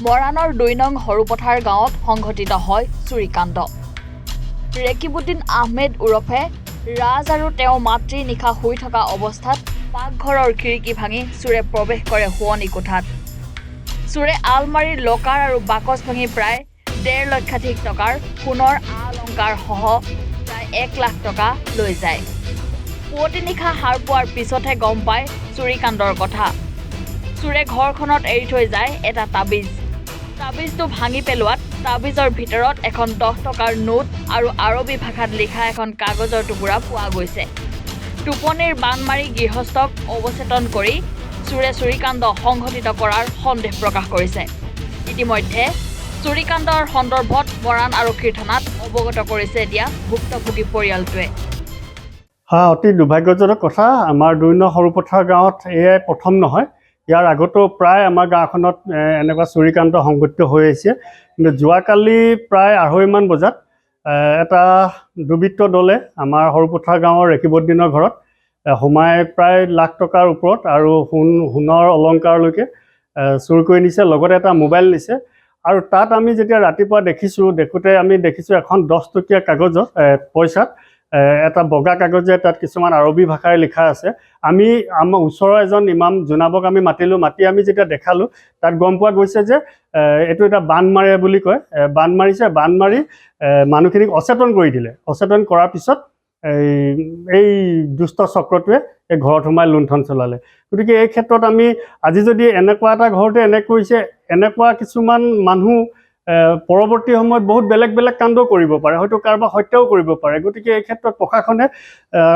মৰাণৰ ২ নং সৰুপথাৰ গাঁৱত সংঘটিত হয় চুৰিকাণ্ড। ৰেকিবুদ্দিন আহমেদ ওৰফে ৰাজ আৰু তেওঁৰ মাতৃ নিশা শুই থকা অৱস্থাত পাকঘৰৰ খিৰিকী ভাঙি চোৰে প্ৰৱেশ কৰে শোৱনি কোঠাত। চোৰে আলমাৰীৰ লকাৰ আৰু বাকচ ভাঙি প্ৰায় ১.৫ লক্ষাধিক টকাৰ সোণৰ আ-অলংকাৰ সহ প্ৰায় ১ লাখ টকা লৈ যায়। পুৱতি নিশা সাৰ পোৱাৰ পিছতহে গম পায় চুৰিকাণ্ডৰ কথা। চোৰে ঘৰখনত এৰি থৈ যায় এটা তাবিজ। তাবিজটো ভাঙি পেলোৱাত তাবিজৰ ভিতৰত এখন ১০ টকাৰ নোট আৰু আৰবী ভাষাত লিখা এখন কাগজৰ টুকুৰা পোৱা গৈছে। টোপনিৰ বান মাৰি গৃহস্থক অৱচেতন কৰি চোৰে চুৰিকাণ্ড সংঘটিত কৰাৰ সন্দেহ প্ৰকাশ কৰিছে। ইতিমধ্যে চুৰিকাণ্ডৰ সন্দৰ্ভত মৰাণ আৰক্ষীৰ থানাত অৱগত কৰিছে এতিয়া ভুক্তভোগী পৰিয়ালটোৱে। অতি দুৰ্ভাগ্যজনক কথা। আমাৰ ২ নং সৰুপথাৰ গাঁৱত এয়াই প্ৰথম নহয়, ইয়াৰ আগতো প্ৰায় আমাৰ গাঁওখনত এনেকুৱা চুৰিকাণ্ড সংঘটিত হৈ আহিছে। কিন্তু যোৱাকালি প্ৰায় ২:৩০ মান বজাত এটা দুৰ্বৃত্ত দলে আমাৰ সৰুপথাৰ গাঁৱৰ ৰেকিবুদ্দিনৰ ঘৰত সোমাই প্ৰায় লাখ টকাৰ ওপৰত আৰু সোণৰ অলংকাৰলৈকে চুৰ কৰি নিছে, লগতে এটা মোবাইল নিছে। আৰু তাত আমি যেতিয়া ৰাতিপুৱা দেখোঁতে আমি দেখিছোঁ এখন ১০ টকীয়া কাগজত পইচাত এটা বগা কাগজে তাত কিছুমান আৰবী ভাষাৰে লিখা আছে। আমাৰ ওচৰৰ এজন ইমাম জোনাবক আমি মাতি আমি যেতিয়া দেখালোঁ, তাত গম পোৱা গৈছে যে এইটো এটা বান মাৰে বুলি কয়। বান মাৰিছে, বান মাৰি মানুহখিনিক অচেতন কৰি দিলে। অচেতন কৰাৰ পিছত এই দুষ্ট চক্ৰটোৱে এই ঘৰত সোমাই লুণ্ঠন চলালে। গতিকে এই ক্ষেত্ৰত আমি আজি যদি এনেকুৱা এটা ঘৰতে কৰিছে, এনেকুৱা কিছুমান মানুহ পৰৱৰ্তী সময়ত বহুত বেলেগ কাণ্ড কৰিব পাৰে, হয়তো কাৰোবাৰ হত্যাও কৰিব পাৰে। গতিকে এই ক্ষেত্ৰত প্ৰশাসনে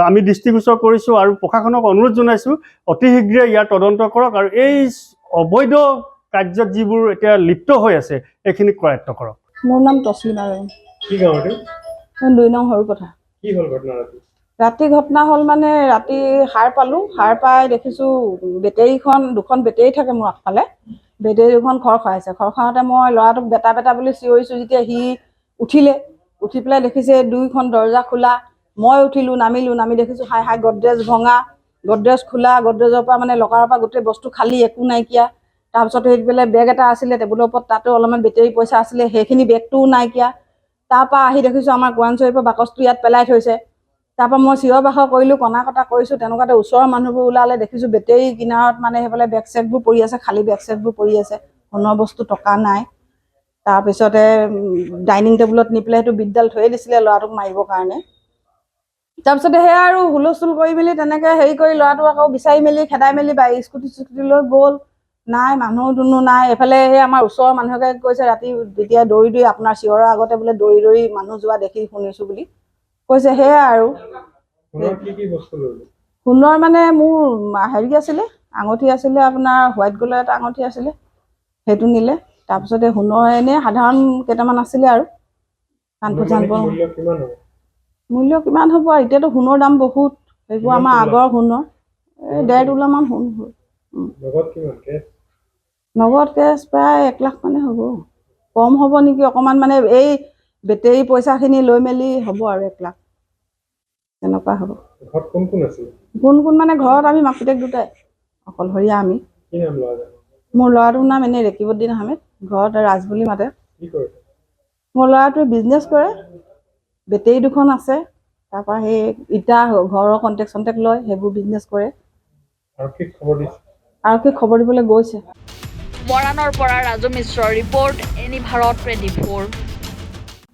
আমি দৃষ্টিগোচৰ কৰিছোঁ আৰু প্ৰশাসনক অনুৰোধ জনাইছোঁ অতি শীঘ্ৰে ইয়াৰ তদন্ত কৰক আৰু এই অবৈধ কাৰ্যত যিবোৰ এতিয়া লিপ্ত হৈ আছে এইখিনিক কৰায়ত্ব কৰক। মোৰ নাম তছলিমা বেগম। কি গাঁৱতে ২ নং সৰুপথাৰ। কি হ'ল ঘটনা? ৰাতি ঘটনা হ'ল মানে ৰাতি সাৰ পালোঁ। সাৰ পাই দেখিছোঁ দুখন বেটেৰী থাকে মোৰ আগফালে। বেটেৰী দুখন খৰ খৰাইছে। খৰ খৰাওঁতে মই ল'ৰাটোক বেটা বুলি চিঞৰিছোঁ, যেতিয়া সি উঠি পেলাই দেখিছে 2খন দৰ্জা খোলা। মই উঠিলোঁ, নামি দেখিছোঁ হাই গডৰেজ ভঙা, গডৰেজ খোলা, গডৰেজৰ পৰা মানে লকাৰৰ পৰা গোটেই বস্তু খালী, একো নাইকিয়া। তাৰপিছত সেইফালে বেগ এটা আছিলে টেবুলৰ ওপৰত, তাতো অলপমান বেটেৰী পইচা আছিলে, সেইখিনি বেগটোও নাইকিয়া। তাৰপৰা আহি দেখিছোঁ আমাৰ কোৱানচৰিৰ বাকচটো ইয়াত পেলাই থৈছে। তাৰপৰা মই চিঞৰ বাখৰ কৰিলোঁ, কনা কটা কৰিছোঁ। তেনেকুৱাতে ওচৰৰ মানুহবোৰ ওলালে, দেখিছোঁ বেটেৰী কিনাৰত মানে সেইফালে বেগ চেগবোৰ পৰি আছে, খালী বেগ চেগবোৰ পৰি আছে, সোণৰ বস্তু টকা নাই। তাৰপিছতে ডাইনিং টেবুলত নি পেলাই সেইটো বিদ্যাল থৈয়ে দিছিলে ল'ৰাটোক মাৰিবৰ কাৰণে। তাৰপিছতে সেয়া আৰু হুলস্থুল কৰি মেলি তেনেকৈ কৰি ল'ৰাটোক আকৌ বিচাৰি মেলি খেদাই মেলি স্কুটি লৈ গ'ল। নাই, মানুহ নাই। এইফালে সেই আমাৰ ওচৰৰ মানুহকে কৈছে ৰাতি তেতিয়া দৌৰি আপোনাৰ চিঞৰৰ আগতে বোলে দৌৰি মানুহ যোৱা দেখি শুনিছোঁ বুলি কৈছে। সেয়া আৰু সোণৰ মানে মোৰ আছিলে, আঙুঠি আছিলে, আপোনাৰ হোৱাইট গ'ল্ডৰ এটা আঙুঠি আছিলে, সেইটো নিলে। তাৰপিছতে সোণৰ এনেই সাধাৰণ কেইটামান আছিলে আৰু কাণফুট চানফুট। মূল্য কিমান হ'ব আৰু এতিয়াতো সোণৰ দাম বহুত। সেইবোৰ আমাৰ আগৰ সোণৰ 1.5 তোলামান সোণ হ'ল। নগদ কেছ প্ৰায় 1 লাখ মানে হ'ব, কম হ'ব নেকি অকণমান, মানে এই বেটেৰী পইচাখিনি লৈ মেলি হ'ব আৰু 1 লাখ তেনেকুৱা হ'ব। কোন মানে ঘৰত আমি মাক পিতেক দুটাই, অকলশৰীয়া আমি। মোৰ ল'ৰাটোৰ নাম এনেই ৰেকিবুদ্দিন আহমেদ, ঘৰত ৰাজ বুলি মাতে। মোৰ ল'ৰাটোৱে বিজনেছ কৰে, বেটেৰী 2খন আছে। তাৰপৰা সেই ইটা ঘৰৰ কণ্টেক্ট লয়, সেইবোৰ বিজনেছ কৰে। আৰক্ষীক খবৰ দিবলৈ গৈছে। মৰাণৰ পৰা ৰাজু মিশ্ৰৰ ৰিপৰ্ট, এনি ভাৰত 24।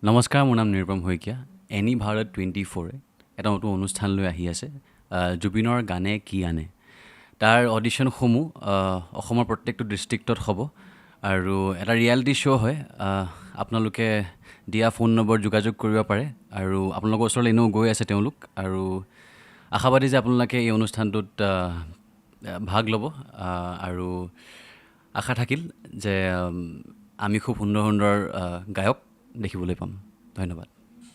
নমস্কাৰ, মোৰ নাম নিৰুপম শইকীয়া। এনি ভাৰত 24 এটা নতুন অনুষ্ঠান লৈ আহি আছে, জুবিনৰ গানে কি আনে। তাৰ অডিশ্যনসমূহ অসমৰ প্ৰত্যেকটো ডিষ্ট্ৰিক্টত হ'ব আৰু এটা ৰিয়েলিটি শ্ব' হয়। আপোনালোকে দিয়া ফোন নম্বৰ যোগাযোগ কৰিব পাৰে আৰু আপোনালোকৰ ওচৰলৈ এনেও গৈ আছে তেওঁলোক, আৰু আশাবাদী যে আপোনালোকে এই অনুষ্ঠানটোত ভাগ ল'ব আৰু আশা থাকিল যে আমি খুব সুন্দৰ গায়ক দেখিবলৈ পাম। ধন্যবাদ।